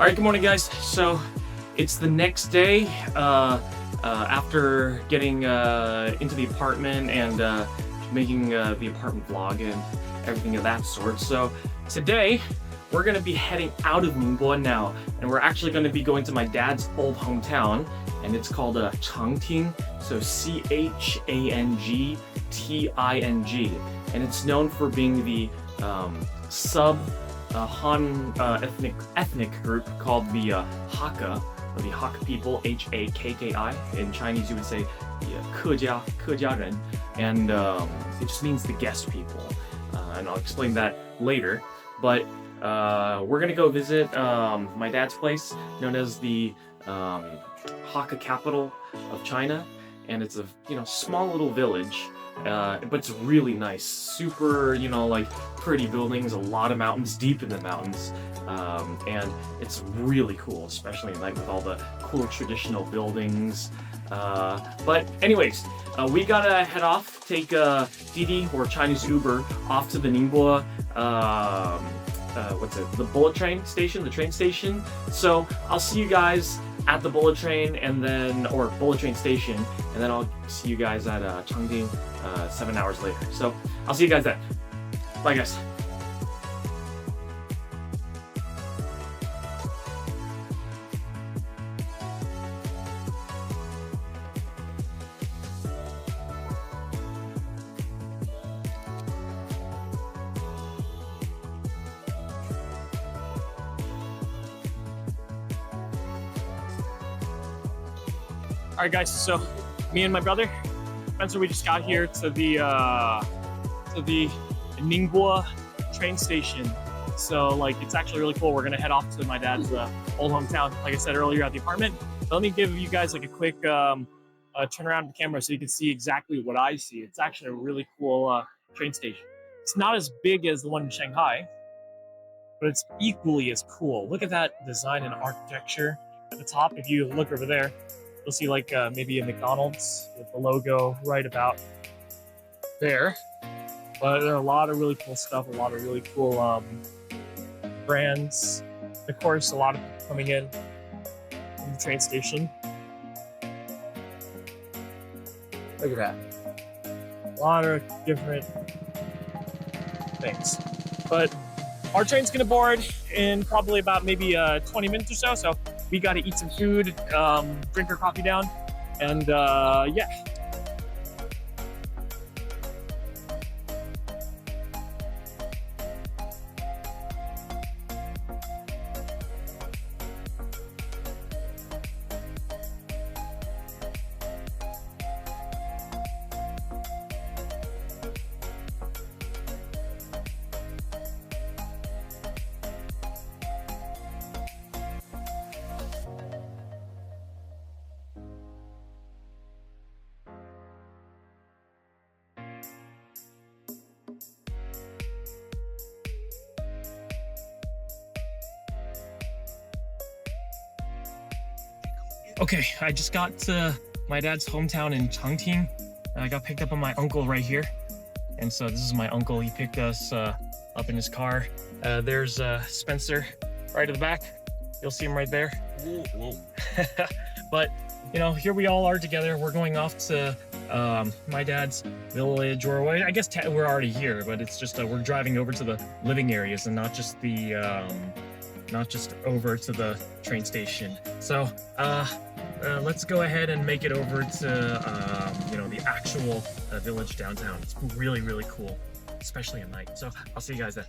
Alright, good morning guys. So it's the next day after getting into the apartment and making the apartment vlog and everything of that sort. So today we're going to be heading out of Ningbo now, and we're actually going to be going to my dad's old hometown, and it's called Changting, so Changting, and it's known for being the Han ethnic group called the Hakka, or the Hakka people, Hakki. In Chinese you would say the客家人, and it just means the guest people, and I'll explain that later. But we're gonna go visit my dad's place, known as the Hakka capital of China, and it's a small little village, but it's really nice, super like pretty buildings, a lot of mountains, deep in the mountains, and it's really cool, especially at night with all the cool traditional buildings. But anyways, we gotta head off, take Didi or Chinese Uber off to the Ningbo the bullet train station, the train station. So I'll see you guys at the bullet train or bullet train station, and then I'll see you guys at Changting 7 hours later. So I'll see you guys then. Bye guys. Alright guys, so me and my brother Spencer, we just got here to the Ningbo train station. So like it's actually really cool. We're gonna head off to my dad's old hometown, like I said earlier, at the apartment. But let me give you guys like a quick turn around the camera so you can see exactly what I see. It's actually a really cool train station. It's not as big as the one in Shanghai, but it's equally as cool. Look at that design and architecture at the top. If you look over there, you'll see like maybe a McDonald's with the logo right about there. But there are a lot of really cool stuff, a lot of really cool brands. Of course, a lot of people coming in from the train station. Look at that. A lot of different things. But our train's gonna board in probably about maybe 20 minutes or so. So we got to eat some food, drink our coffee down, and yeah. Okay, I just got to my dad's hometown in Changting. I got picked up by my uncle right here. And so this is my uncle. He picked us up in his car. There's Spencer right at the back. You'll see him right there. Whoa. But, here we all are together. We're going off to my dad's village, or I guess we're already here, but it's just we're driving over to the living areas and not just over to the train station. So let's go ahead and make it over to the actual village downtown. It's really, really cool, especially at night. So I'll see you guys then.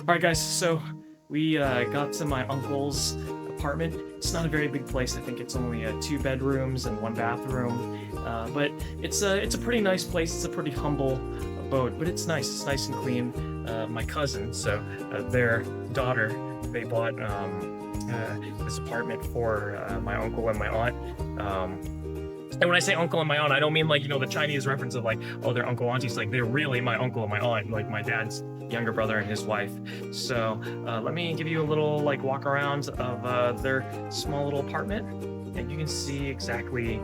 Alright guys, so we got to my uncle's apartment. It's not a very big place. I think it's only 2 bedrooms and 1 bathroom. But it's a pretty nice place. It's a pretty humble abode, but it's nice. It's nice and clean. My cousin, so their daughter, they bought this apartment for my uncle and my aunt. And when I say uncle and my aunt, I don't mean like, you know, the Chinese reference of like, oh, they're uncle aunties. Like, they're really my uncle and my aunt, like my dad's younger brother and his wife. So let me give you a little like walk around of their small little apartment, and you can see exactly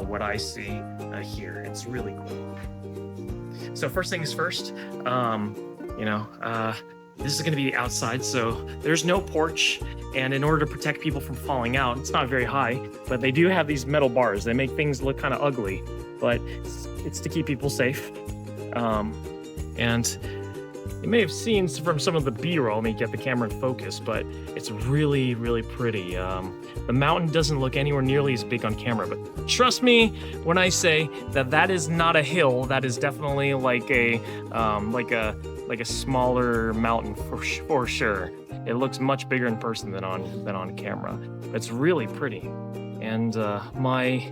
what I see here. It's really cool. So first things first, this is going to be outside, so there's no porch, and in order to protect people from falling out, it's not very high, but they do have these metal bars. They make things look kind of ugly, but it's to keep people safe. And you may have seen from some of the B-roll, let me get the camera in focus, but it's really, really pretty. The mountain doesn't look anywhere nearly as big on camera, but trust me when I say that that is not a hill. That is definitely like a smaller mountain for sure. It looks much bigger in person than on camera. It's really pretty. And my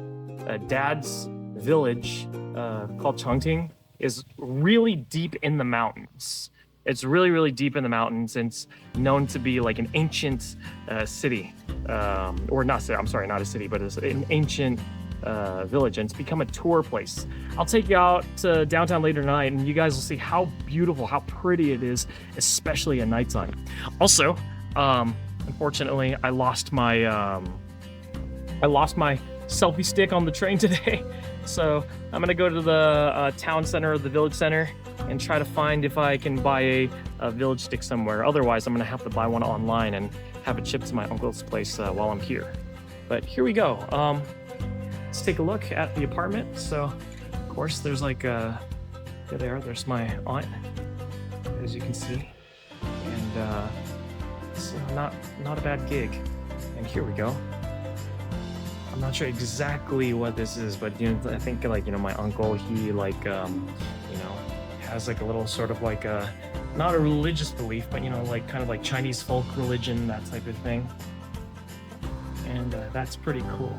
dad's village called Changting is really deep in the mountains. It's really, really deep in the mountains, and it's known to be like an ancient city. Or not a city, but it's an ancient village, and it's become a tour place. I'll take you out to downtown later tonight, and you guys will see how beautiful, how pretty it is, especially at nighttime. Also, unfortunately, I lost my selfie stick on the train today. So I'm gonna go to the town center or the village center and try to find if I can buy a village stick somewhere. Otherwise, I'm gonna have to buy one online and have it shipped to my uncle's place while I'm here. But here we go. Let's take a look at the apartment. So, of course, there's like there's my aunt, as you can see, and it's not a bad gig. And here we go. I'm not sure exactly what this is, but I think my uncle, he has like a little sort of like not a religious belief, but kind of like Chinese folk religion, that type of thing. And that's pretty cool.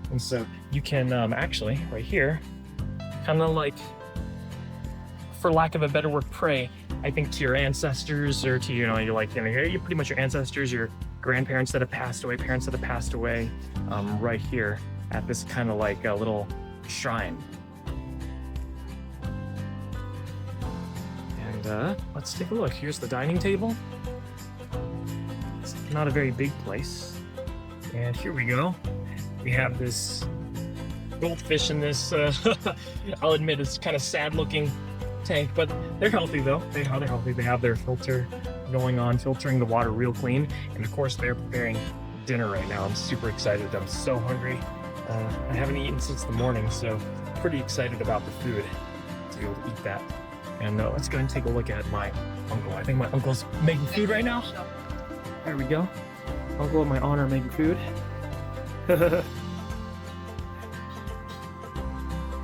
And so you can actually right here, kind of like, for lack of a better word, pray, I think, to your ancestors, or to you're pretty much your ancestors, your grandparents that have passed away, parents that have passed away, right here at this kind of like a little shrine. And let's take a look. Here's the dining table. It's not a very big place. And here we go. We have this goldfish in this, I'll admit it's kind of sad looking tank, but they're healthy though. They're healthy. They have their filter going on, filtering the water real clean. And of course they're preparing dinner right now. I'm super excited. I'm so hungry. I haven't eaten since the morning, so pretty excited about the food to be able to eat that. And let's go and take a look at my uncle. I think my uncle's making food right now. There we go. Uncle and my aunt are making food.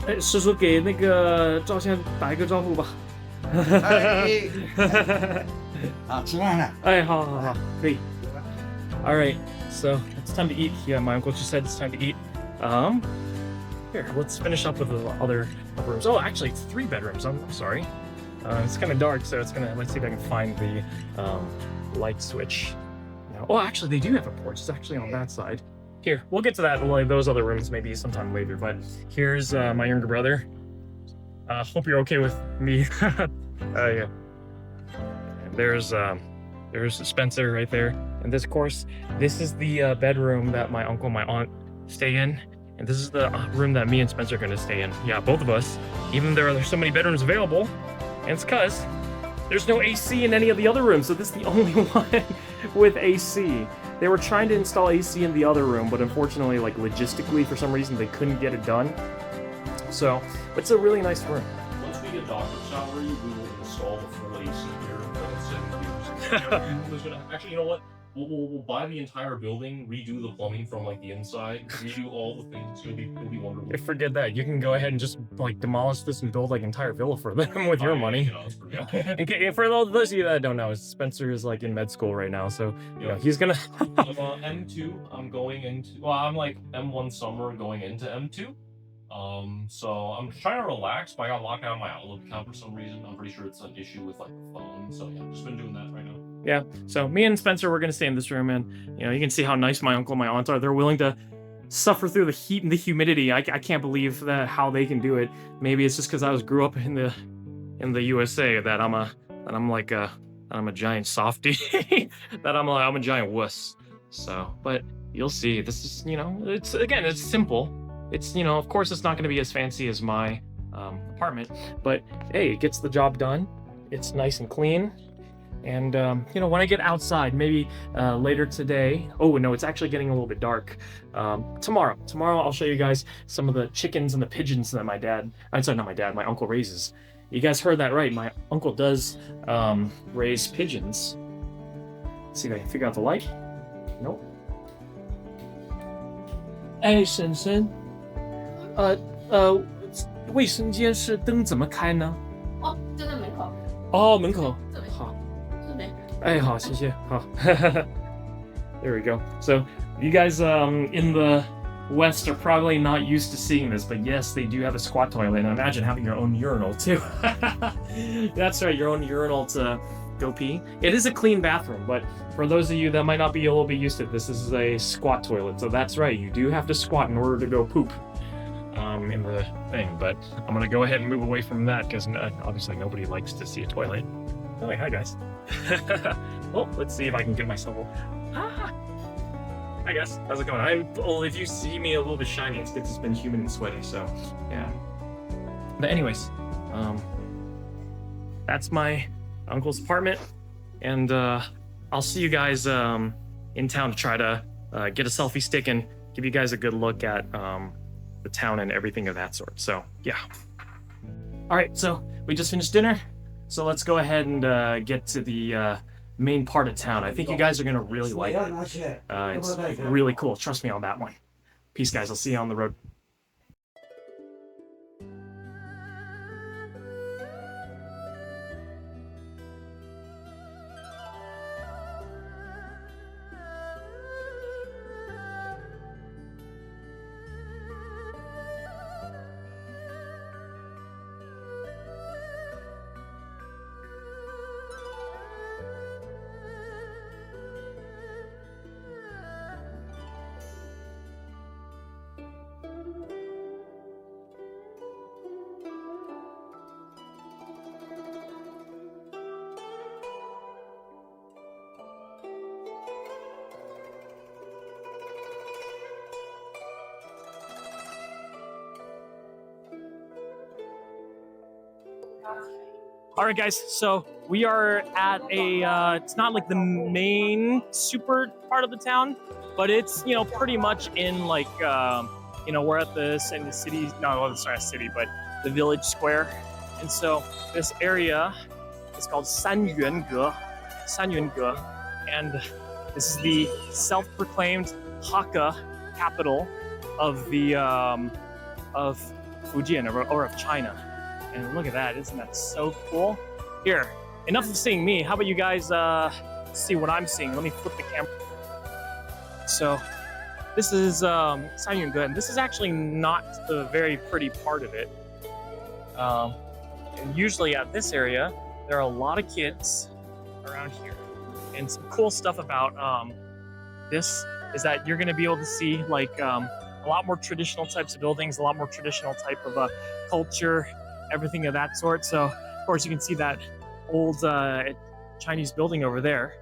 哎，叔叔给那个照相打一个招呼吧。好，吃饭了。哎，好，可以。All right, so it's time to eat. Yeah, my uncle just said it's time to eat. Here, let's finish up with the other rooms. Oh, actually, it's 3 bedrooms. I'm sorry. It's kind of dark, so let's see if I can find the light switch. Oh, actually, they do have a porch. It's actually on that side. Here, we'll get to that, like those other rooms maybe sometime later, but here's my younger brother. Hope you're okay with me. Yeah. There's Spencer right there. And this, of course, this is the bedroom that my uncle and my aunt stay in. And this is the room that me and Spencer are gonna stay in. Yeah, both of us. Even though there's so many bedrooms available, and it's cause there's no AC in any of the other rooms, so this is the only one with AC. They were trying to install AC in the other room, but unfortunately, like logistically, for some reason, they couldn't get it done. So, it's a really nice room. Once we get doctor salary, we will install the full AC here. Actually, you know what? we'll buy the entire building, redo the plumbing from like the inside, redo all the things. It'll be wonderful. Forget that. You can go ahead and just like demolish this and build like an entire villa for them with your money. You know, it's pretty- Okay, for those of you that don't know, Spencer is like in med school right now, so you know, Yeah. he's gonna. M2. I'm going into. Well, I'm like M1 summer going into M2. So I'm trying to relax, but I got locked out of my Outlook account for some reason. I'm pretty sure it's an issue with like the phone. So yeah, I've just been doing that right now. Yeah. So me and Spencer, we're gonna stay in this room, and you know, you can see how nice my uncle and my aunt are. They're willing to suffer through the heat and the humidity. I can't believe that how they can do it. Maybe it's just because I grew up in the USA that I'm a giant softie, that I'm a giant wuss. So, but you'll see. This is, you know, it's simple. It's, you know, of course it's not going to be as fancy as my apartment, but hey, it gets the job done. It's nice and clean. And, you know, when I get outside, maybe later today, oh no, it's actually getting a little bit dark. Tomorrow I'll show you guys some of the chickens and the pigeons that my uncle raises. You guys heard that right. My uncle does raise pigeons. Let's see if I can figure out the light. Nope. Hey, 婶婶，卫生间是灯怎么开呢？哦，就在门口。哦，门口。这边。好。这边。哎，好，谢谢。好。There we go. So, you guys in the West are probably not used to seeing this, but yes, they do have a squat toilet. And imagine having your own urinal too. That's right, your own urinal to go pee. It is a clean bathroom, but for those of you that might not be a little bit used to it, this is a squat toilet. So that's right, you do have to squat in order to go poop in the thing. But I'm gonna go ahead and move away from that because obviously nobody likes to see a toilet. Oh, hi guys. Well, let's see if I can get myself. Hi guys, how's it going? If you see me a little bit shiny, it's because it's been humid and sweaty. So yeah. But anyways, that's my uncle's apartment, and I'll see you guys in town to try to get a selfie stick and give you guys a good look at the town and everything of that sort. So yeah. All right, so we just finished dinner, so let's go ahead and get to the main part of town. I think you guys are gonna really like it. It's really cool. Trust me on that one. Peace, guys. I'll see you on the road. All right, guys, so we are at it's not like the main super part of the town, but it's, you know, pretty much in like, you know, we're at the city, but the village square. And so this area is called Sanyuenge, and this is the self-proclaimed Hakka capital of the, of Fujian or of China. And look at that, isn't that so cool? Here, enough of seeing me. How about you guys see what I'm seeing? Let me flip the camera. So this is Sanyuenge, and this is actually not the very pretty part of it. And usually at this area, there are a lot of kids around here. And some cool stuff about this is that you're gonna be able to see like a lot more traditional types of buildings, a lot more traditional type of culture, everything of that sort. So of course you can see that old Chinese building over there.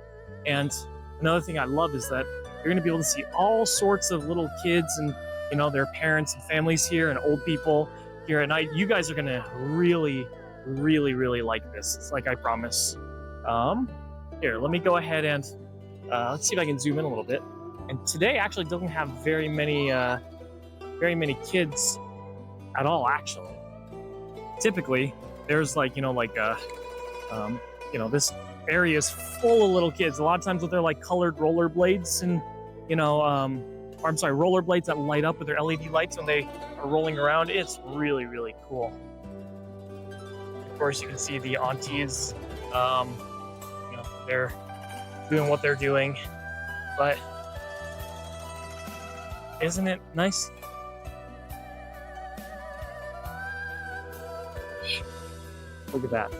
And another thing I love is that you're going to be able to see all sorts of little kids and, you know, their parents and families here and old people here at night. You guys are going to really, really, really like this. It's like I promise. Here, let me go ahead and let's see if I can zoom in a little bit. And today actually doesn't have very many kids at all, actually. Typically, there's like, you know, like you know, this area is full of little kids. A lot of times with their like colored rollerblades and, you know, or I'm sorry, rollerblades that light up with their LED lights when they are rolling around. It's really, really cool. Of course, you can see the aunties, you know, they're doing what they're doing, but isn't it nice? Look at that.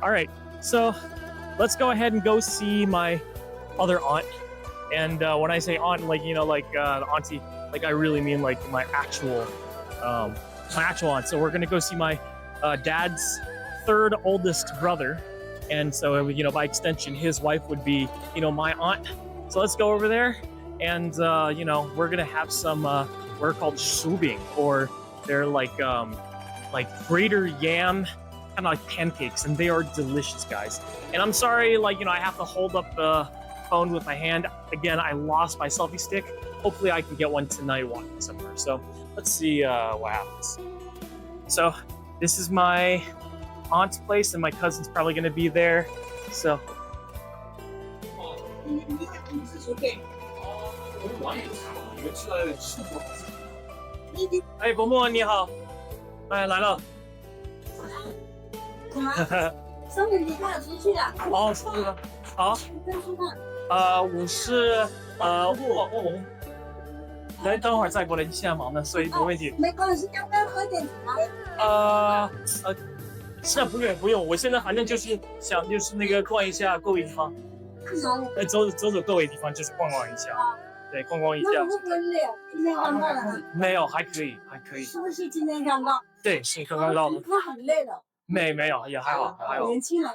All right, so let's go ahead and go see my other aunt. And when I say aunt, like, you know, like the auntie, like I really mean like my actual aunt. So we're gonna go see my dad's third oldest brother. And so, you know, by extension, his wife would be, you know, my aunt. So let's go over there and, you know, we're gonna have some, what are called shubing, or they're like greater yam, kind of like pancakes, and they are delicious, guys. And I'm sorry, like, you know, I have to hold up the phone with my hand. Again, I lost my selfie stick. Hopefully I can get one tonight walking somewhere. So let's see what happens. So this is my aunt's place, and my cousin's probably gonna be there. So. 哎，伯母你好，哎来了。上面你看出去了。哦，是的，好。我是我来等会儿再过来，你现在忙呢，所以没问题。没关系，要不要喝点茶？是不用，我现在反正就是想就是那个逛一下各位地方，走各位地方，就是逛一下。对，逛一下。那会不会累？今天刚到的。没有，还可以。是不是今天刚到？对，是刚刚到的。他很累了。没有，也还好。年轻人。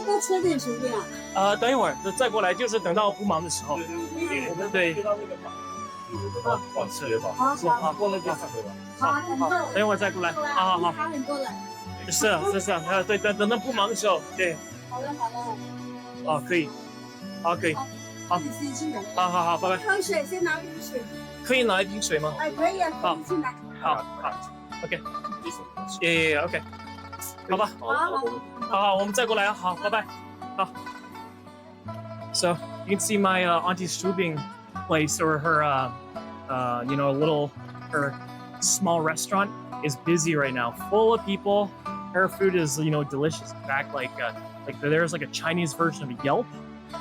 多吃点随便啊。等一会儿再过来，就是等到不忙的时候。对。好，过那边再回来。好，等一会儿再过来。好。他很多人。是，对，等到不忙的时候，对。好的。哦，可以。好，可以。好，好，拜拜。喝水，先拿瓶水。可以拿一瓶水吗？哎，可以啊，可以进来。好 ，OK。耶 ，OK。好吧。好，我们再过来啊。好，拜拜。好。So you can see my auntie's shubing place, or her, you know, her small restaurant is busy right now, full of people. Her food is, you know, delicious. In fact, like there's like a Chinese version of Yelp,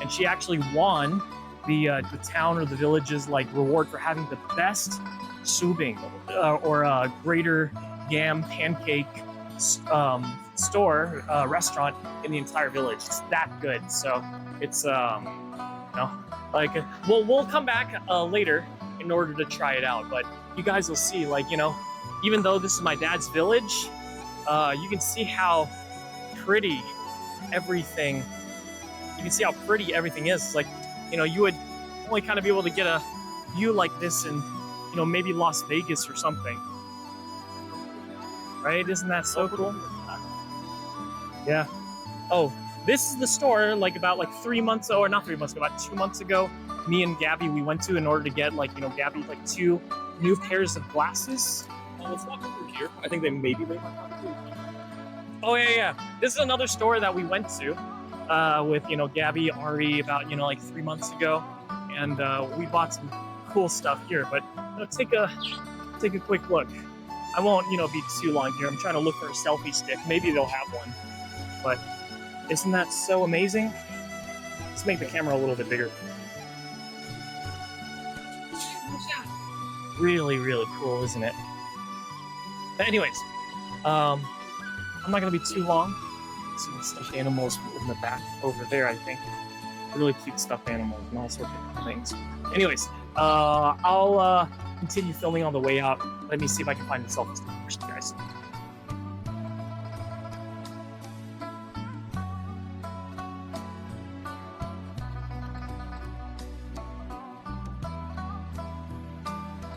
and she actually won the town or the village's like reward for having the best shubing or greater yam pancake restaurant in the entire village. It's that good. So it's you know, like we'll come back later in order to try it out, but you guys will see, like, you know, even though this is my dad's village, you can see how pretty everything is. It's like, you know, you would only kind of be able to get a view like this in, you know, maybe Las Vegas or something, right? Isn't that so cool? Yeah. Oh, this is the store about 3 months, or not 3 months ago, about 2 months ago, me and Gabby, we went to in order to get, like, you know, Gabby, like 2 new pairs of glasses. Let's walk over here. I think they maybe might have. Oh yeah. This is another store that we went to with, you know, Gabby, Ari, about, you know, like 3 months ago, and we bought some cool stuff here. But you know, take a quick look. I won't, you know, be too long here. I'm trying to look for a selfie stick. Maybe they'll have one. But isn't that so amazing? Let's make the camera a little bit bigger. Really, really cool, isn't it? But anyways, I'm not gonna be too long. Some stuffed animals in the back over there, I think. Really cute stuffed animals and all sorts of things. Anyways, I'll continue filming on the way out. Let me see if I can find the selfie stick first, guys.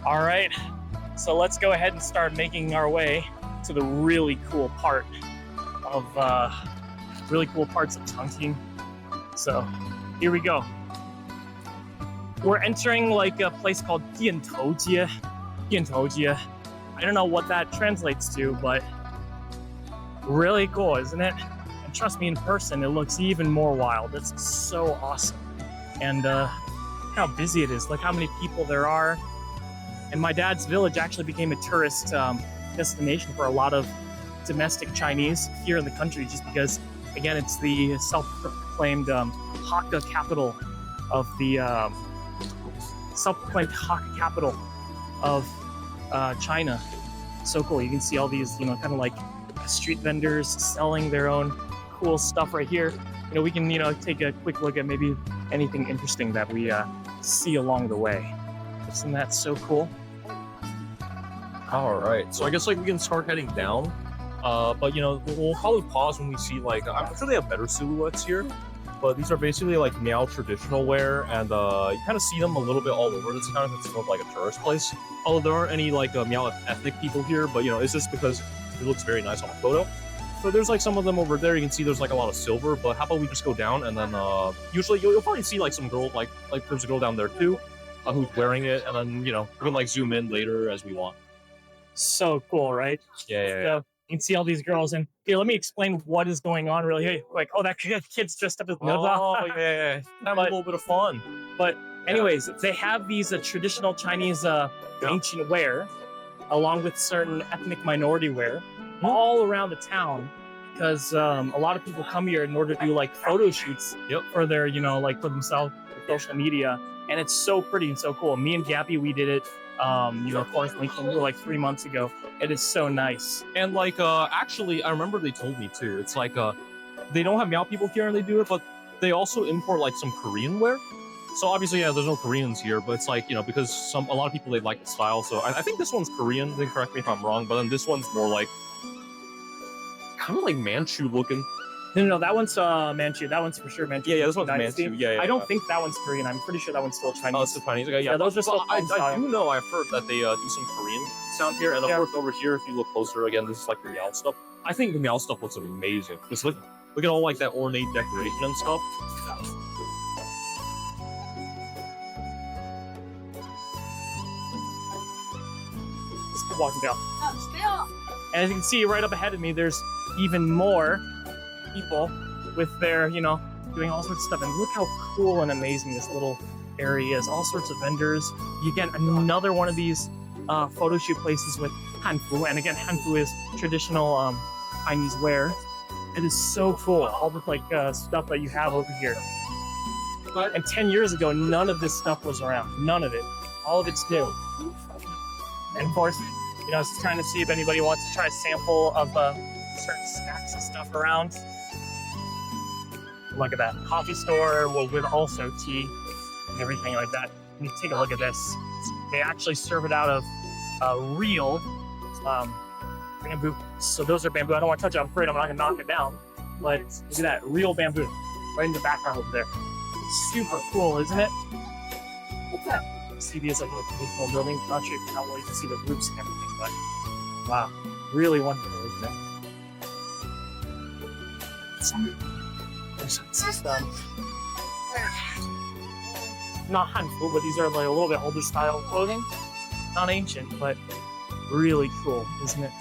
All right, so let's go ahead and start making our way to the really cool parts of Changting. So here we go. We're entering like a place called 店头街. I I don't know what that translates to, but really cool, isn't it? And trust me, in person, it looks even more wild. It's so awesome. And how busy it is. Look how many people there are. And my dad's village actually became a tourist destination for a lot of domestic Chinese here in the country, just because, again, it's the self-proclaimed Hakka capital of the China. So cool. You can see all these, kind of like street vendors selling their own cool stuff right here. We can, take a quick look at maybe anything interesting that we see along the way. Isn't that so cool? All right, so I guess we can start heading down. But we'll probably pause when we see I'm sure they have better silhouettes here. But these are basically Miao traditional wear, and you kind of see them a little bit all over this town. It's sort of like a tourist place. Although there aren't any Miao ethnic people here, but it's just because it looks very nice on a photo. So there's some of them over there. You can see there's a lot of silver. But how about we just go down, and then usually you'll probably see some girl like there's a girl down there too, who's wearing it, and then we can zoom in later as we want. So cool, right? Yeah. So you can see all these girls, and here, let me explain what is going on really. That kid's dressed up as Oh, yeah. Have a little bit of fun. But anyways, they have these traditional Chinese ancient wear, along with certain ethnic minority wear, all around the town, because a lot of people come here in order to do photo shoots for their, for themselves, for social media, and it's so pretty and so cool. Me and Gabby, we did it. Of course, we were 3 months ago. It is so nice. And actually, I remember they told me too. It's they don't have Miao people here and they do it, but they also import some Korean wear. So obviously, there's no Koreans here, but it's because a lot of people, they like the style. So I think this one's Korean. They correct me if I'm wrong, but then this one's more kind of Manchu looking. No, that one's Manchu. That one's for sure Manchu. Yeah, this one's Manchu. Yeah. I don't think that one's Korean. I'm pretty sure that one's still Chinese. Oh, it's still Chinese. Okay, yeah. Those are still I do know. I've heard that they do some Korean sound here, and of course over here, if you look closer, again, this is the Miao stuff. I think the Miao stuff looks amazing. Just look at all that ornate decoration and stuff. Let's keep walking down. And as you can see right up ahead of me, there's even more people with their, doing all sorts of stuff. And look how cool and amazing this little area is. All sorts of vendors. You get another one of these photo shoot places with hanfu. And again, hanfu is traditional Chinese wear. It is so cool. All the stuff that you have over here. And 10 years ago, none of this stuff was around. None of it. All of it's new. And of course, I was trying to see if anybody wants to try a sample of certain snacks and stuff around. Look at that. Coffee store with also tea and everything like that. And you take a look at this. They actually serve it out of real bamboo. So those are bamboo. I don't want to touch it. I'm afraid I'm not going to knock it down. But look at that. Real bamboo. Right in the background over there. It's super cool, isn't it? See these little beautiful buildings. Not sure if you can see the roofs and everything, but wow, really wonderful, isn't it? There's some not hanfu, but these are a little bit older style clothing. Not ancient, but really cool, isn't it?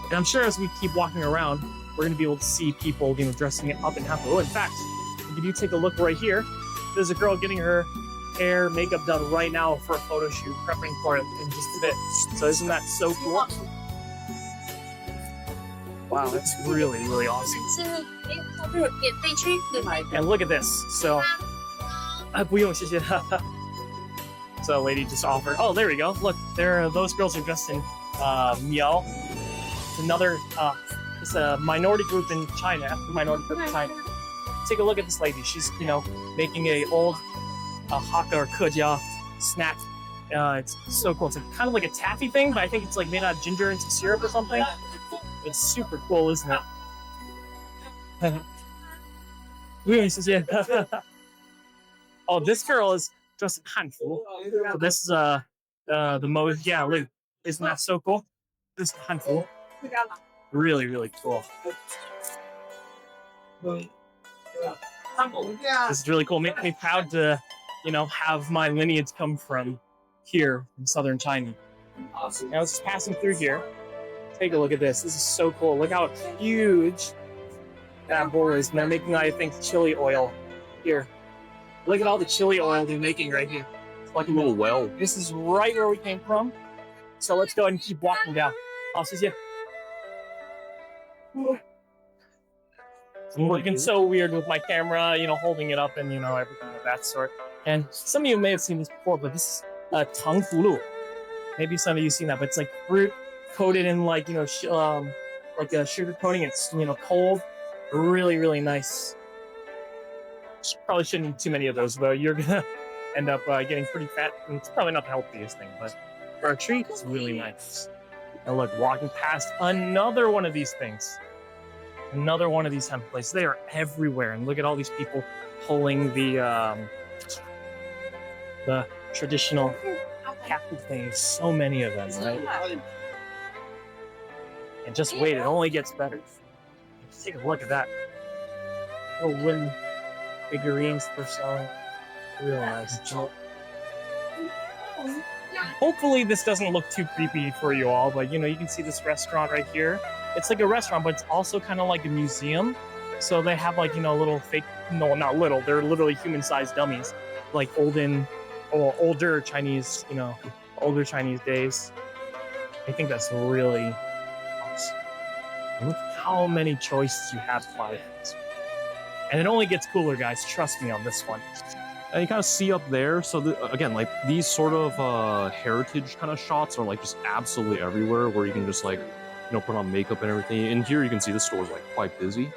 And I'm sure as we keep walking around, we're going to be able to see people, dressing it up in hanfu. Oh, in fact, if you take a look right here, there's a girl getting her hair, makeup done right now for a photo shoot, prepping for it in just a bit. So isn't that so cool? Wow, that's really, really awesome. And look at this. So, 不用，谢谢. So, lady just offered. Oh, there we go. Look, those girls are dressed in Miao. It's another, it's a minority group in China, ethnic minority group in China. Take a look at this lady. She's, making a old Hakka or Kejia snack. It's so cool. It's kind of like a taffy thing, but I think it's made out of ginger and some syrup or something. It's super cool, isn't it? Oh, this girl is dressed in hanfu. So this is the most, look, isn't that so cool? This is hanfu. Really, really cool. This is really cool. Makes me proud to, have my lineage come from here in southern China. Now it's passing through here. Take a look at this. This is so cool. Look how huge that bowl is. And they're making, I think, chili oil here. Look at all the chili oil they're making right here. It's like a little well. This is right where we came from. So let's go ahead and keep walking down. Oh, I'm looking so weird with my camera, holding it up and, everything of that sort. And some of you may have seen this before, but this is tang fulu. Maybe some of you seen that, but it's like fruit coated in like a sugar coating. It's cold, really, really nice. Probably shouldn't eat too many of those though. You're gonna end up getting pretty fat, and it's probably not the healthiest thing. But for a treat, it's really nice. And look, walking past another one of these things, another one of these hemp places. They are everywhere, and look at all these people pulling the traditional cattle things. So many of them, right? And just wait, it only gets better. Just take a look at that. Little wooden figurines they're selling. Real nice. Hopefully this doesn't look too creepy for you all, but you can see this restaurant right here. It's like a restaurant, but it's also kind of like a museum. So they have like, little fake, no, not little, they're literally human-sized dummies, like older Chinese, older Chinese days. I think that's really awesome. Look how many choices you have to buy. And it only gets cooler, guys. Trust me on this one. And you kind of see up there. So again, like these sort of heritage kind of shots are like just absolutely everywhere, where you can just like, put on makeup and everything. And here you can see the store's like quite busy.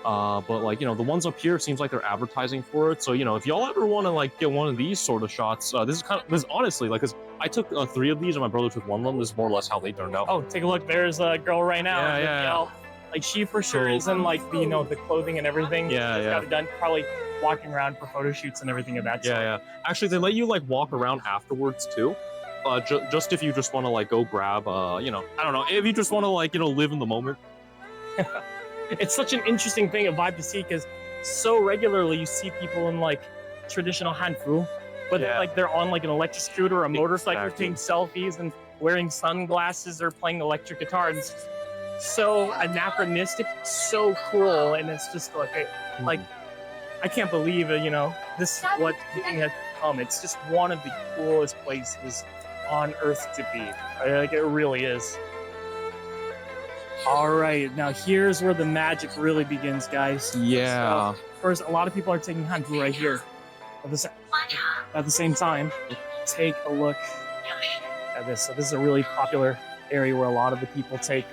But like, the ones up here seems like they're advertising for it. So, if y'all ever want to like get one of these sort of shots, this is honestly like, cause I took 3 of these and my brother took 1 of them. This is more or less how they turned out. Oh, take a look. There's a girl right now. Yeah. Like she for sure is in like the clothing and everything. Yeah. Got it done. Probably walking around for photo shoots and everything of that sort. Yeah. Actually, they let you like walk around afterwards too. Just if you just want to like go grab, I don't know, if you just want to like, live in the moment. It's such an interesting thing, a vibe to see, because so regularly you see people in like traditional hanfu, but they're on like an electric scooter or a motorcycle taking selfies and wearing sunglasses or playing electric guitar. And it's so anachronistic, so cool, and it's just like I can't believe it. This is what has become. It's just one of the coolest places on earth to be. Like it really is. All right, now here's where the magic really begins, guys. Yeah. So, first, a lot of people are taking hanfu right here. At the same time, take a look at this. So this is a really popular area where a lot of the people take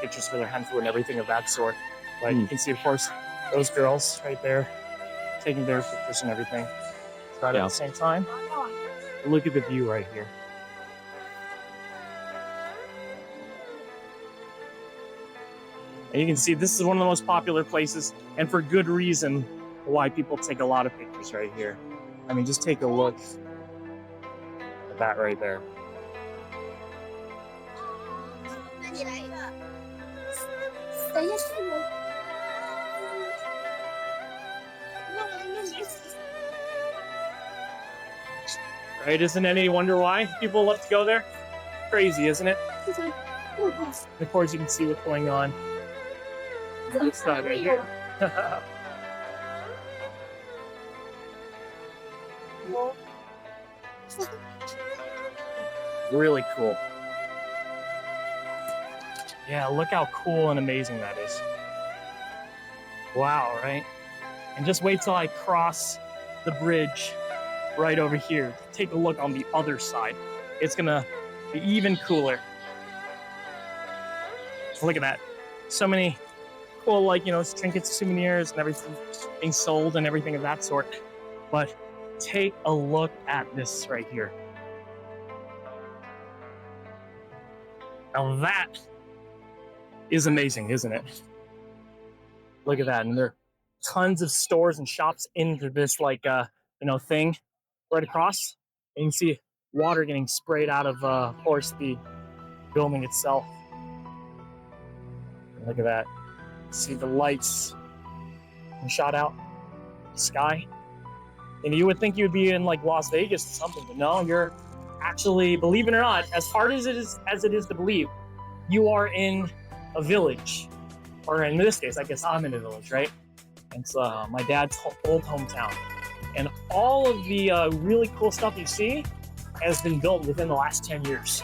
pictures for their hanfu and everything of that sort. But you can see, of course, those girls right there taking their pictures and everything. But at the same time, look at the view right here. And you can see this is one of the most popular places, and for good reason, why people take a lot of pictures right here. I mean, just take a look at that right there. Right? Isn't it any wonder why people love to go there? Crazy, isn't it? Of course, you can see what's going on. It's not right here. Really cool. Yeah, look how cool and amazing that is. Wow, right? And just wait till I cross the bridge right over here. Take a look on the other side. It's gonna be even cooler. So look at that. So many cool, like, trinkets, souvenirs, and everything being sold and everything of that sort. But take a look at this right here. Now that is amazing, isn't it? Look at that. And there are tons of stores and shops into this, like, thing right across. And you can see water getting sprayed out of course, the building itself. Look at that. See the lights shot out the sky. And you would think you'd be in like Las Vegas or something, but no, you're actually, believe it or not, as hard as it is to believe, you are in a village, or in this case, I guess I'm in a village, right? It's my dad's old hometown, and all of the really cool stuff you see has been built within the last 10 years.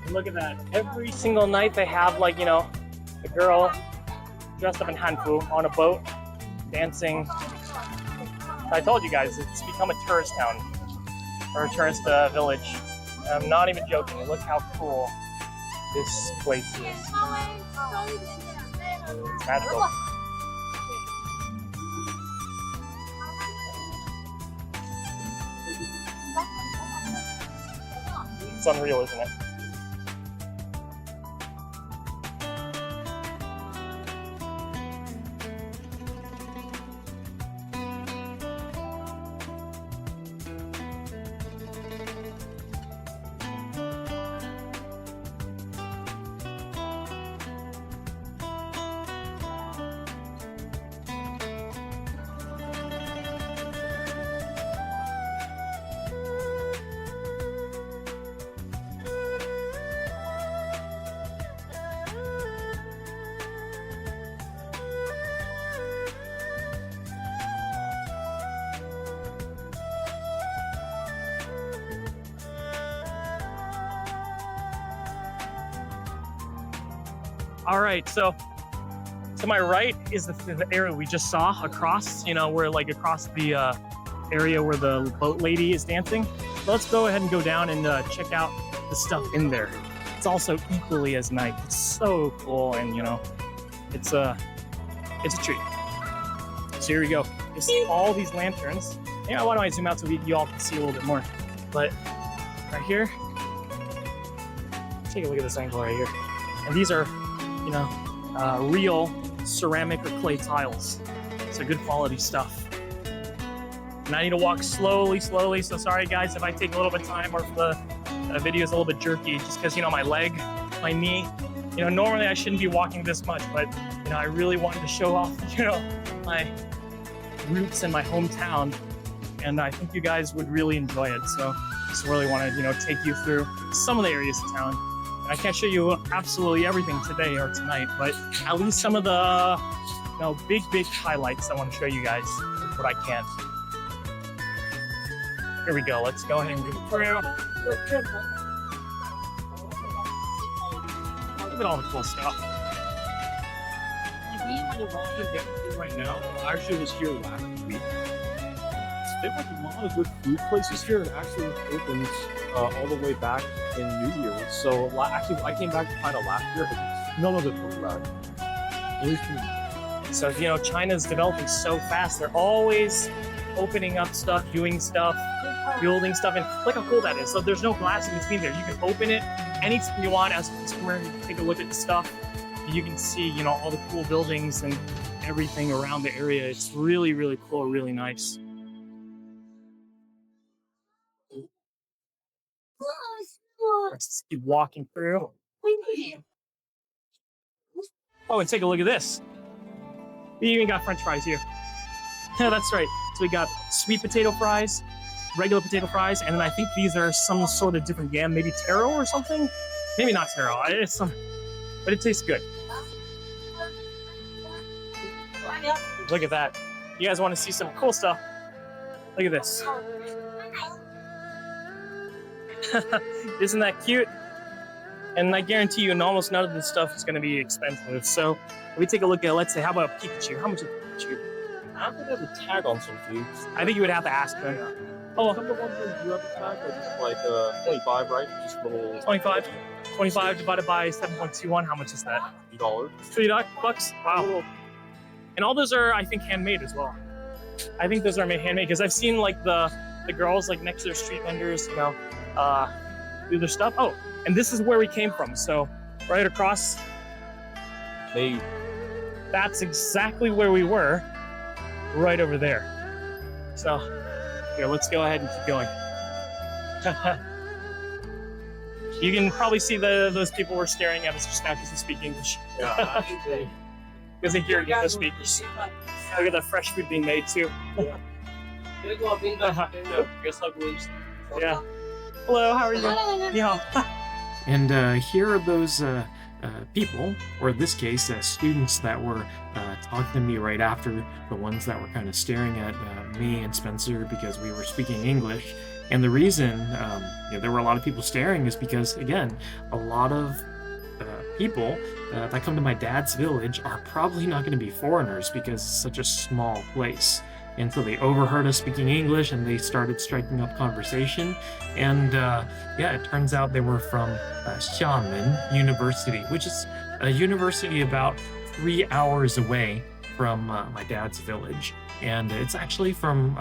And look at that! Every single night they have, like, you know, a girl dressed up in hanfu on a boat, dancing. I told you guys, it's become a tourist town, or a tourist village. And I'm not even joking. Look how cool this place is. It's magical. It's unreal, isn't it? All right, so to my right is the area we just saw across, you know, we're like across the area where the boat lady is dancing. Let's go ahead and go down and check out the stuff in there. It's also equally as nice. It's so cool, and you know, it's a treat. So here we go. You see all these lanterns. Yeah, why don't I zoom out so you all can see a little bit more? But right here, take a look at this angle right here. And these are, you know, real ceramic or clay tiles. So good quality stuff. And I need to walk slowly, so sorry guys if I take a little bit of time or if the video is a little bit jerky, just because, you know, my leg, my knee, you know, normally I shouldn't be walking this much, but, you know, I really wanted to show off, you know, my roots in my hometown, and I think you guys would really enjoy it. So just really want to, you know, take you through some of the areas of town. And I can't show you absolutely everything today or tonight, but at least some of the, you know, big highlights I want to show you guys what I can. Here we go. Let's go ahead and go through. Look at all the cool stuff. Right now, I actually was here last week. They have like a lot of good food places here, and actually opened all the way back in New Year's. So actually, I came back to China last year, but none of it was bad. So, you know, China's developing so fast. They're always opening up stuff, doing stuff, building stuff, and look how cool that is. So there's no glass in between there. You can open it anytime you want as a consumer. You can take a look at the stuff. You can see, you know, all the cool buildings and everything around the area. It's really, really cool, really nice. Let's just keep walking through. Oh, and take a look at this. We even got French fries here. Yeah, that's right. So we got sweet potato fries, regular potato fries, and then I think these are some sort of different yam, maybe taro or something. Maybe not taro. It's some, but it tastes good. Look at that. You guys want to see some cool stuff? Look at this. Isn't that cute? And I guarantee you, almost none of this stuff is going to be expensive. So if we take a look at, let's say, how about Pikachu? How much is Pikachu? I think there's a tag on some food. I think you would have to ask them. Oh, some of the ones that do have a tag are just like 25, right? Just little 25. 25 divided by 7.21. How much is that? $3. $3? Wow. And all those are, I think, handmade as well. I think those are handmade because I've seen like the girls like next to their street vendors, you know, do their stuff. Oh, and this is where we came from. So right across, that's exactly where we were, right over there. So here, let's go ahead and keep going. You can probably see those people were staring at us just now because they speak English. Yeah. Because they hear the speakers. Look at the fresh food being made too. Yeah. Hello, how are you? 你好. And here are those people, or in this case, students that were talking to me right after, the ones that were kind of staring at me and Spencer because we were speaking English. And the reason there were a lot of people staring is because, again, a lot of people that come to my dad's village are probably not going to be foreigners because it's such a small place. And so they overheard us speaking English and they started striking up conversation. And it turns out they were from Xiamen University, which is a university about 3 hours away from my dad's village. And it's actually from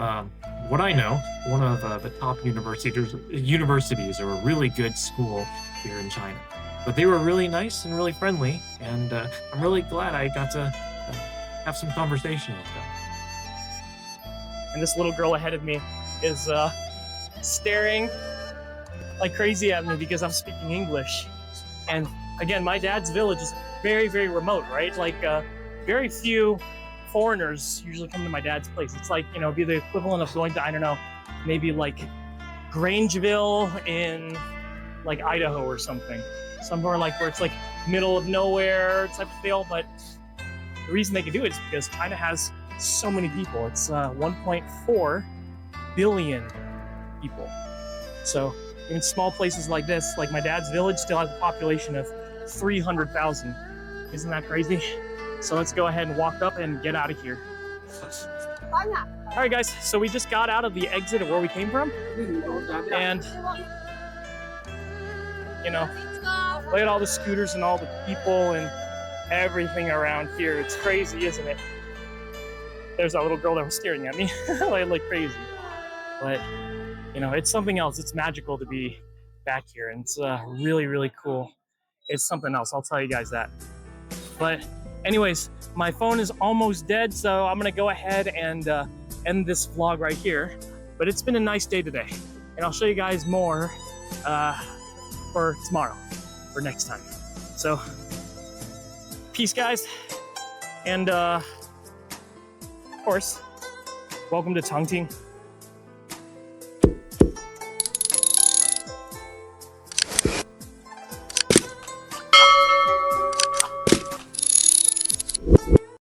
what I know, one of the top universities or a really good school here in China. But they were really nice and really friendly, and I'm really glad I got to have some conversation with them. And this little girl ahead of me is staring like crazy at me because I'm speaking English. And again, my dad's village is very, very remote, right? Like very few foreigners usually come to my dad's place. It's like, be the equivalent of going to, I don't know, maybe like Grangeville in like Idaho or something. Somewhere like where it's like middle of nowhere type of deal. But the reason they can do it is because China has so many people. It's 1.4 billion people. So in small places like this, like my dad's village still has a population of 300,000. Isn't that crazy? So let's go ahead and walk up and get out of here. All right, guys, so we just got out of the exit of where we came from. And, look at all the scooters and all the people and everything around here. It's crazy, isn't it? There's that little girl that was staring at me like crazy. But, it's something else. It's magical to be back here. And it's really, really cool. It's something else. I'll tell you guys that. But anyways, my phone is almost dead, so I'm gonna go ahead and end this vlog right here. But it's been a nice day today, and I'll show you guys more for tomorrow, or next time. So, peace, guys, and of course, welcome to Changting.